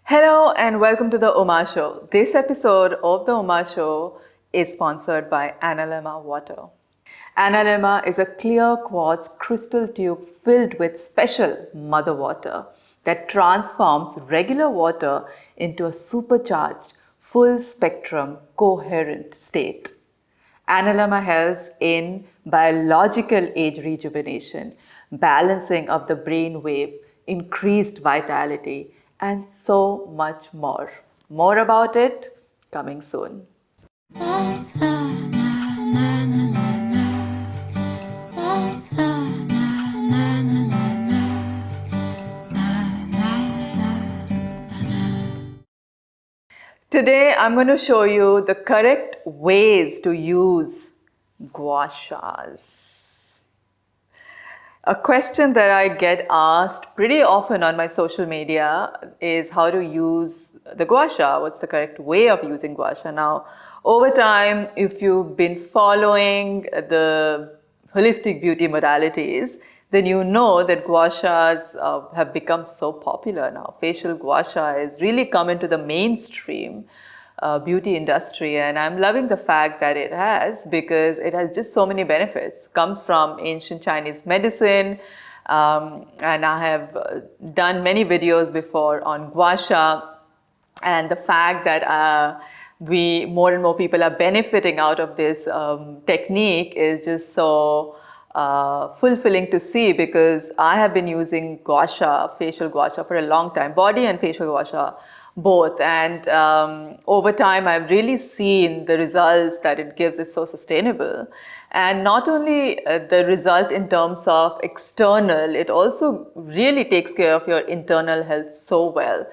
Hello and welcome to the Oma Show. This episode of the Oma Show is sponsored by Analema Water. Analema is a clear quartz crystal tube filled with special mother water that transforms regular water into a supercharged, full spectrum, coherent state. Analema helps in biological age rejuvenation, balancing of the brain wave, increased vitality, and so much more. More about it coming soon. Today, I'm going to show you the correct ways to use Gua Shas. A question that I get asked pretty often on my social media is how to use the Gua Sha. What's the correct way of using Gua Sha? Now, over time, if you've been following the holistic beauty modalities, then you know that Gua Shas have become so popular now. Facial Gua Sha has really come into the mainstream beauty industry, and I'm loving the fact that it has, because it has just so many benefits. Comes from ancient Chinese medicine, and I have done many videos before on Gua Sha, and the fact that more and more people are benefiting out of this technique is just so fulfilling to see, because I have been using Gua Sha, facial Gua Sha, for a long time, body and facial Gua Sha both, and over time I've really seen the results that it gives is so sustainable. And not only the result in terms of external, it also really takes care of your internal health so well,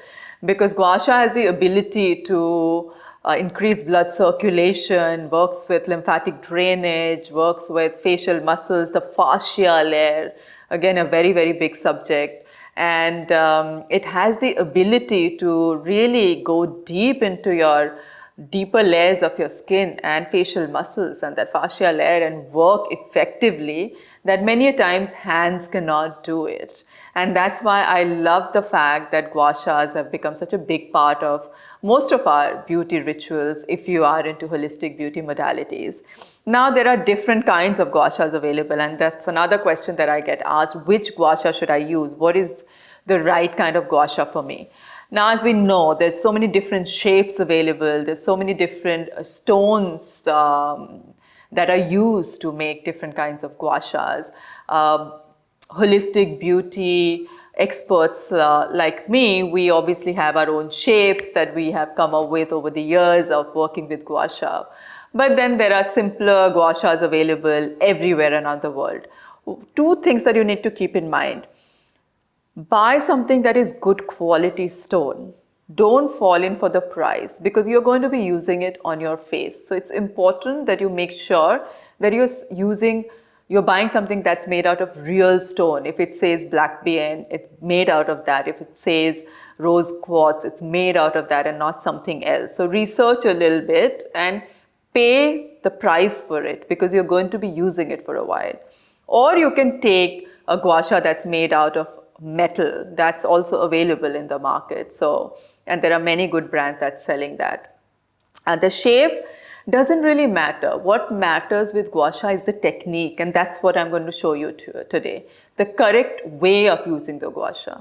because Gua Sha has the ability to increase blood circulation, works with lymphatic drainage, works with facial muscles, the fascia layer, again a very, very big subject. And it has the ability to really go deep into your deeper layers of your skin and facial muscles and that fascia layer and work effectively that many a times hands cannot do it. And that's why I love the fact that Gua Shas have become such a big part of most of our beauty rituals if you are into holistic beauty modalities. Now there are different kinds of Gua Shas available, and that's another question that I get asked: which Gua Sha should I use? What is the right kind of Gua Sha for me? Now, as we know, there's so many different shapes available. There's so many different stones that are used to make different kinds of Gua Shas. Holistic beauty experts like me, we obviously have our own shapes that we have come up with over the years of working with Gua Sha. But then there are simpler Gua Shas available everywhere around the world. Two things that you need to keep in mind: buy something that is good quality stone. Don't fall in for the price, because you're going to be using it on your face. So it's important that you make sure that you're buying something that's made out of real stone. If it says black bean, it's made out of that. If it says rose quartz, it's made out of that and not something else. So research a little bit and pay the price for it, because you're going to be using it for a while. Or you can take a Gua Sha that's made out of metal. That's also available in the market. So, and there are many good brands that's selling that. And the shape doesn't really matter. What matters with Gua Sha is the technique, and that's what I'm going to show you today. The correct way of using the Gua Sha.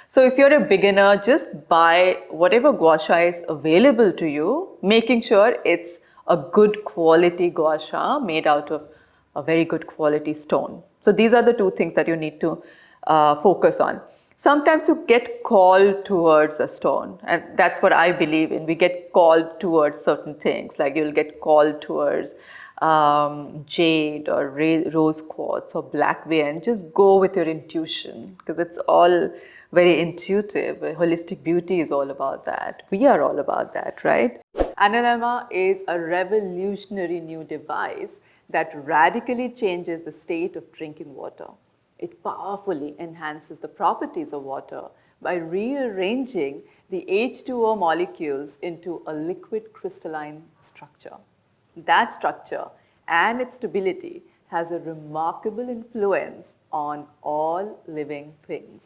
So if you're a beginner, just buy whatever Gua Sha is available to you, making sure it's a good quality Gua Sha made out of a very good quality stone. So these are the two things that you need to focus on. Sometimes you get called towards a stone, and that's what I believe in. We get called towards certain things, like you'll get called towards jade or rose quartz or black vein. Just go with your intuition, because it's all very intuitive. Holistic beauty is all about that. We are all about that, right? Analema is a revolutionary new device that radically changes the state of drinking water. It powerfully enhances the properties of water by rearranging the H2O molecules into a liquid crystalline structure. That structure and its stability has a remarkable influence on all living things.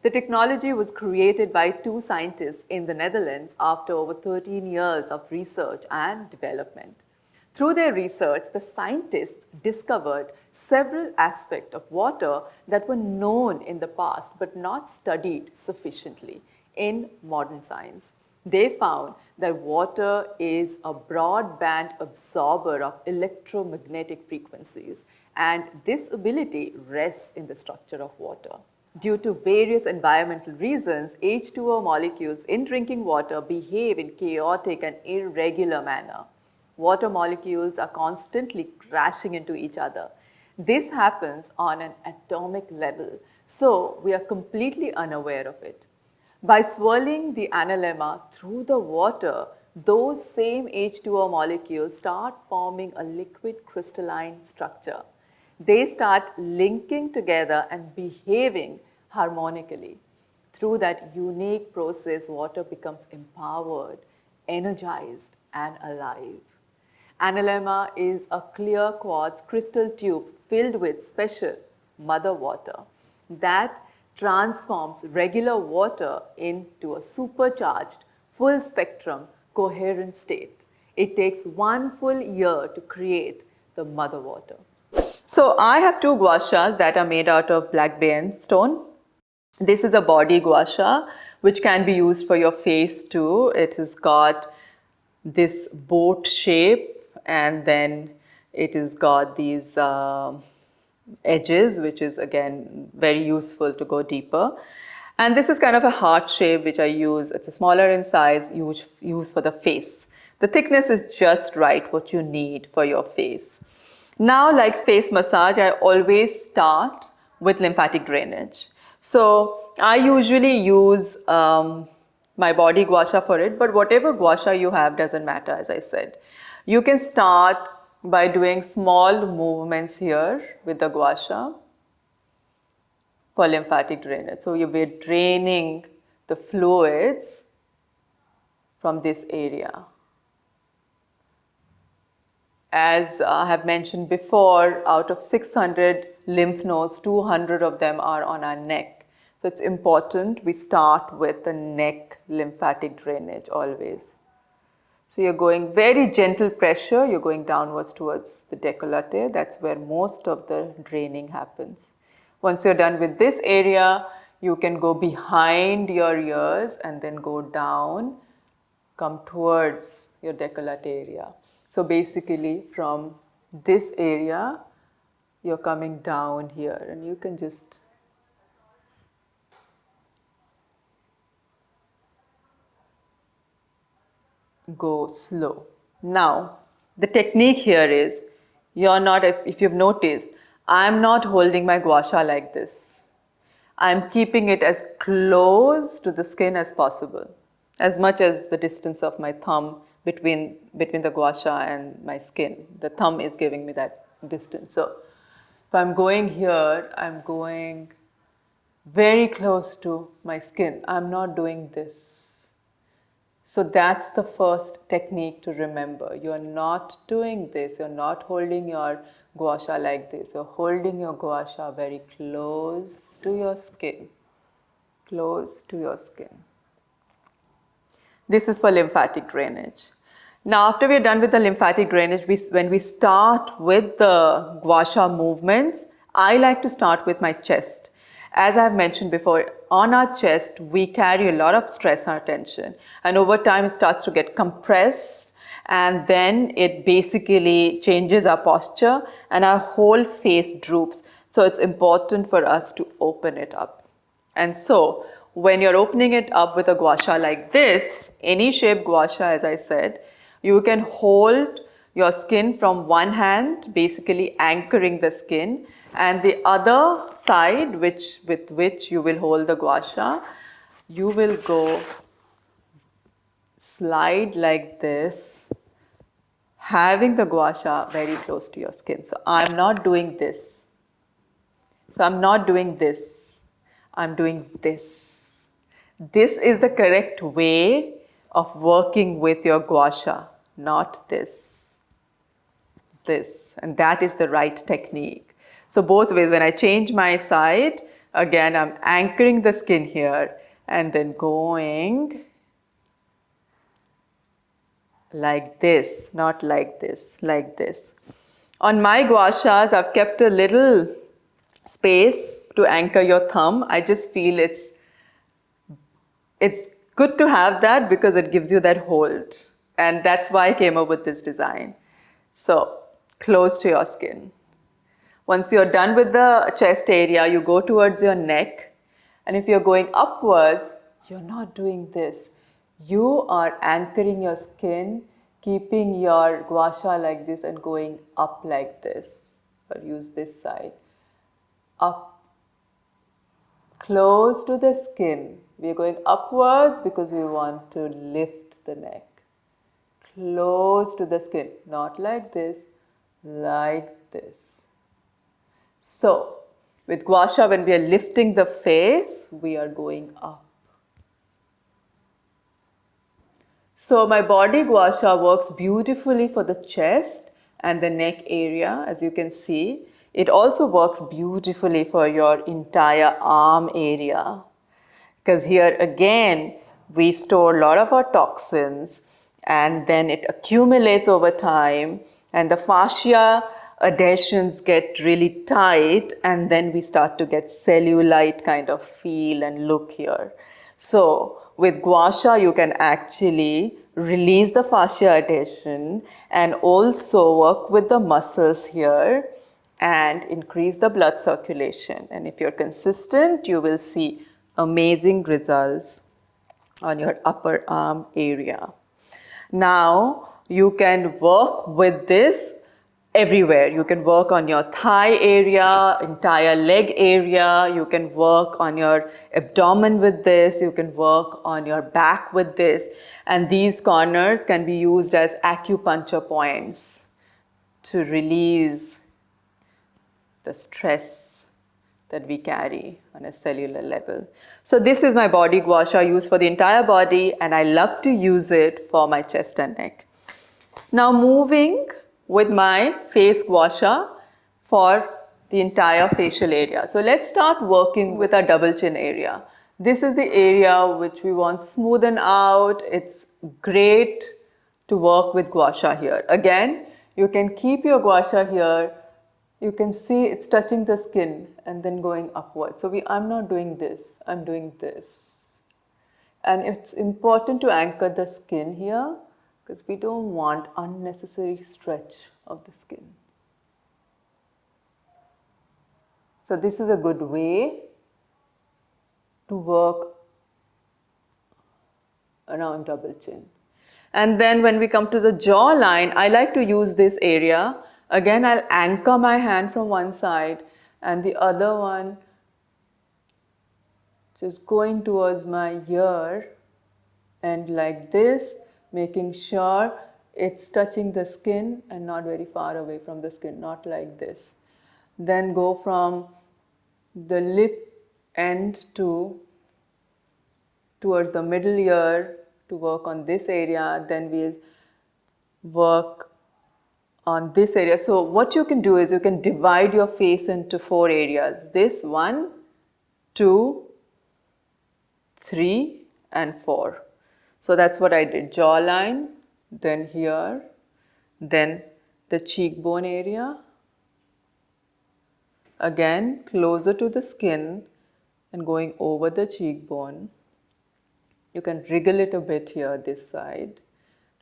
The technology was created by two scientists in the Netherlands after over 13 years of research and development. Through their research, the scientists discovered several aspects of water that were known in the past but not studied sufficiently in modern science. They found that water is a broadband absorber of electromagnetic frequencies, and this ability rests in the structure of water. Due to various environmental reasons, H2O molecules in drinking water behave in chaotic and irregular manner. Water molecules are constantly crashing into each other. This happens on an atomic level, so we are completely unaware of it. By swirling the analemma through the water, those same H2O molecules start forming a liquid crystalline structure. They start linking together and behaving harmonically. Through that unique process, water becomes empowered, energized, and alive. Analemma is a clear quartz crystal tube filled with special mother water that transforms regular water into a supercharged, full spectrum, coherent state. It takes 1 full year to create the mother water. So I have two Gua Shas that are made out of black bean stone. This is a body Gua Sha, which can be used for your face too. It has got this boat shape, and then it has got these edges, which is again very useful to go deeper. And this is kind of a heart shape, which I use. It's a smaller in size, use for the face. The thickness is just right, what you need for your face. Now, like face massage, I always start with lymphatic drainage. So I usually use my body Gua Sha for it, but whatever Gua Sha you have doesn't matter, as I said. You can start by doing small movements here with the Gua Sha for lymphatic drainage. So we're draining the fluids from this area. As I have mentioned before, out of 600 lymph nodes, 200 of them are on our neck. So it's important we start with the neck lymphatic drainage always. So you're going very gentle pressure, you're going downwards towards the décolleté. That's where most of the draining happens. Once you're done with this area, you can go behind your ears and then go down, come towards your décolleté area. So basically from this area, you're coming down here, and you can just go slow. Now, the technique here is, you're not, if you've noticed, I'm not holding my Gua Sha like this. I'm keeping it as close to the skin as possible, as much as the distance of my thumb between the Gua Sha and my skin. The thumb is giving me that distance. So if I'm going here, I'm going very close to my skin. I'm not doing this. So that's the first technique to remember. You're not doing this. You're not holding your Gua Sha like this. You're holding your Gua Sha very close to your skin. Close to your skin. This is for lymphatic drainage. Now, after we're done with the lymphatic drainage, when we start with the Gua Sha movements, I like to start with my chest. As I've mentioned before, on our chest, we carry a lot of stress and tension. And over time, it starts to get compressed. And then it basically changes our posture and our whole face droops. So it's important for us to open it up. And so when you're opening it up with a Gua Sha like this, any shape Gua Sha, as I said, you can hold your skin from one hand, basically anchoring the skin, and the other side, with which you will hold the Gua Sha, you will go slide like this, having the Gua Sha very close to your skin. So I'm not doing this. So I'm not doing this. I'm doing this. This is the correct way of working with your Gua Sha, not this. This. And that is the right technique. So both ways, when I change my side, Again, I'm anchoring the skin here and then going like this, not like this, like this. On my gua shas, I've kept a little space to anchor your thumb. I just feel it's good to have that because it gives you that hold. And that's why I came up with this design. So, close to your skin. Once you're done with the chest area, you go towards your neck. And if you're going upwards, you're not doing this. You are anchoring your skin, keeping your gua sha like this and going up like this. Or use this side. Up, close to the skin. We are going upwards because we want to lift the neck. Close to the skin, not like this, like this. So, with Gua Sha, when we are lifting the face, we are going up. So, my body Gua Sha works beautifully for the chest and the neck area, as you can see. It also works beautifully for your entire arm area. Because here again, we store a lot of our toxins and then it accumulates over time and the fascia adhesions get really tight and then we start to get cellulite kind of feel and look here. So with Gua Sha, you can actually release the fascia adhesion and also work with the muscles here and increase the blood circulation. And if you're consistent, you will see amazing results on your upper arm area. Now, you can work with this everywhere. You can work on your thigh area, entire leg area. You can work on your abdomen with this. You can work on your back with this. And these corners can be used as acupuncture points to release the stress that we carry on a cellular level. So this is my body Gua Sha used for the entire body and I love to use it for my chest and neck. Now moving with my face Gua Sha for the entire facial area. So let's start working with our double chin area. This is the area which we want smoothen out. It's great to work with Gua Sha here. Again, you can keep your Gua Sha here. You can see it's touching the skin and then going upward. So I'm not doing this, I'm doing this. And it's important to anchor the skin here because we don't want unnecessary stretch of the skin. So this is a good way to work around double chin. And then when we come to the jawline, I like to use this area. Again, I'll anchor my hand from one side and the other one just going towards my ear and like this, making sure it's touching the skin and not very far away from the skin, not like this. Then go from the lip end towards the middle ear to work on this area. Then we'll work on this area. So what you can do is you can divide your face into 4 areas. This 1, 2, 3 and 4. So that's what I did. Jawline, then here, then the cheekbone area. Again, closer to the skin and going over the cheekbone. You can wriggle it a bit here, this side,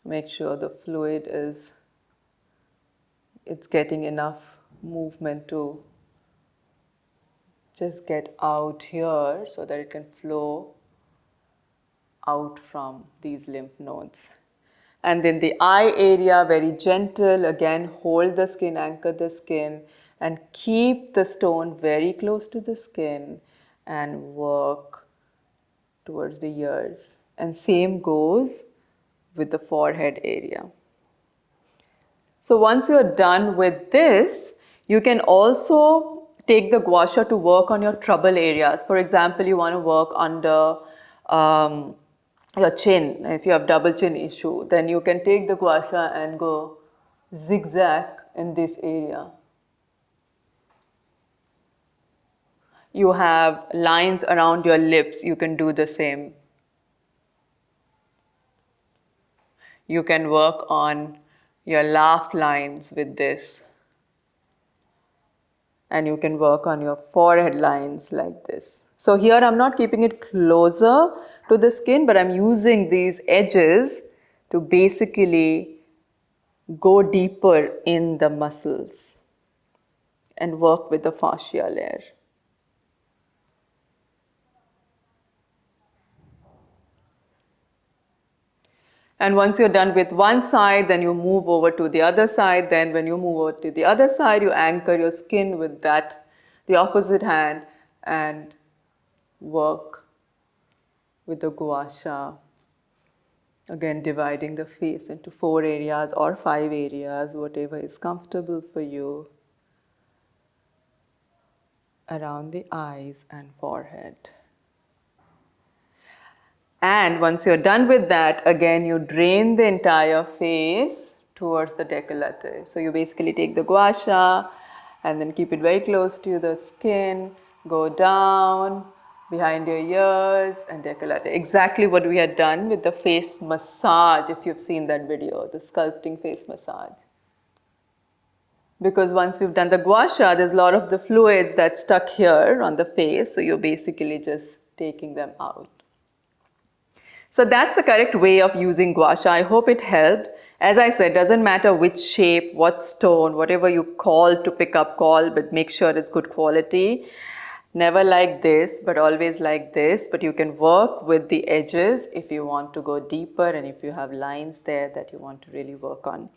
to make sure the fluid it's getting enough movement to just get out here so that it can flow out from these lymph nodes. And then the eye area, very gentle, again hold the skin, anchor the skin and keep the stone very close to the skin and work towards the ears. And same goes with the forehead area. So once you're done with this, you can also take the Gua Sha to work on your trouble areas. For example, you want to work under your chin. If you have double chin issue, then you can take the Gua Sha and go zigzag in this area. you have lines around your lips, you can do the same. You can work on your laugh lines with this. And you can work on your forehead lines like this. So here I'm not keeping it closer to the skin, but I'm using these edges to basically go deeper in the muscles and work with the fascia layer. And once you're done with one side, then you move over to the other side. Then when you move over to the other side, you anchor your skin with that, the opposite hand, and work with the Gua Sha. Again, dividing the face into 4 areas or 5 areas, whatever is comfortable for you, around the eyes and forehead. And once you're done with that, again, you drain the entire face towards the décolleté. So you basically take the Gua Sha and then keep it very close to the skin, go down behind your ears and décolleté. Exactly what we had done with the face massage, if you've seen that video, the sculpting face massage. Because once we've done the Gua Sha, there's a lot of the fluids that's stuck here on the face, so you're basically just taking them out. So that's the correct way of using Gua Sha. I hope it helped. As I said, doesn't matter which shape, what stone, whatever you call to pick up, call, but make sure it's good quality. Never like this, but always like this. But you can work with the edges if you want to go deeper and if you have lines there that you want to really work on.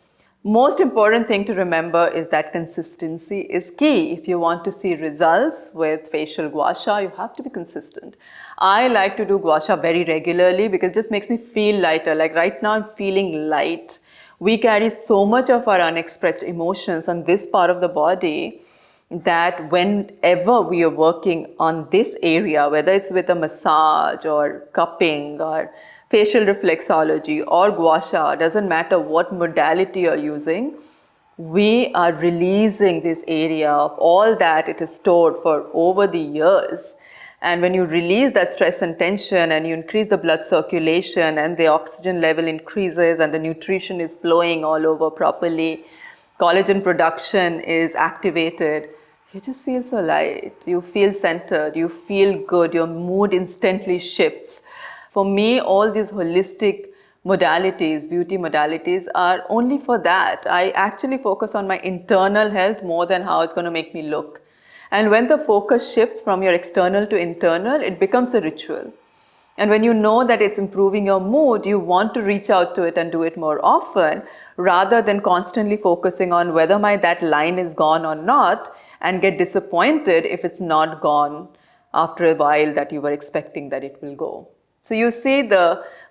Most important thing to remember is that consistency is key. If you want to see results with facial Gua Sha, you have to be consistent. I like to do Gua Sha very regularly because it just makes me feel lighter. Like right now, I'm feeling light. We carry so much of our unexpressed emotions on this part of the body that whenever we are working on this area, whether it's with a massage or cupping or facial reflexology or Gua Sha, doesn't matter what modality you're using, we are releasing this area of all that it is stored for over the years. And when you release that stress and tension and you increase the blood circulation and the oxygen level increases and the nutrition is flowing all over properly, collagen production is activated, you just feel so light, you feel centered, you feel good, your mood instantly shifts. For me, all these holistic modalities, beauty modalities are only for that. I actually focus on my internal health more than how it's going to make me look. And when the focus shifts from your external to internal, it becomes a ritual. And when you know that it's improving your mood, you want to reach out to it and do it more often rather than constantly focusing on whether that line is gone or not and get disappointed if it's not gone after a while that you were expecting that it will go. So you see,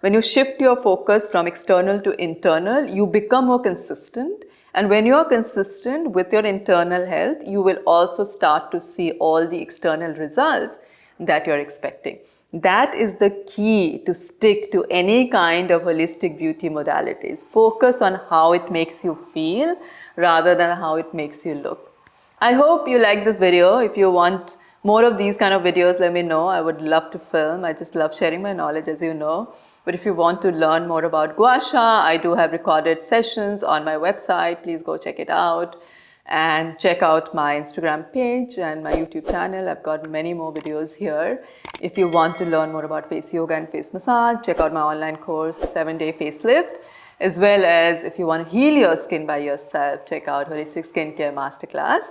when you shift your focus from external to internal, you become more consistent. And when you're consistent with your internal health, you will also start to see all the external results that you're expecting. That is the key to stick to any kind of holistic beauty modalities. Focus on how it makes you feel rather than how it makes you look. I hope you like this video. If you want more of these kind of videos, let me know. I would love to film. I just love sharing my knowledge, as you know. But if you want to learn more about Gua Sha, I do have recorded sessions on my website. Please go check it out. And check out my Instagram page and my YouTube channel. I've got many more videos here. If you want to learn more about face yoga and face massage, check out my online course, 7-Day Facelift. As well as if you want to heal your skin by yourself, check out Holistic Skincare Masterclass.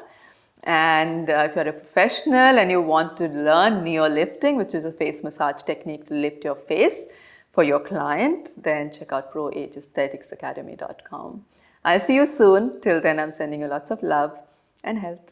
And if you're a professional and you want to learn neo-lifting, which is a face massage technique to lift your face for your client, then check out proageaestheticsacademy.com. I'll see you soon. Till then, I'm sending you lots of love and health.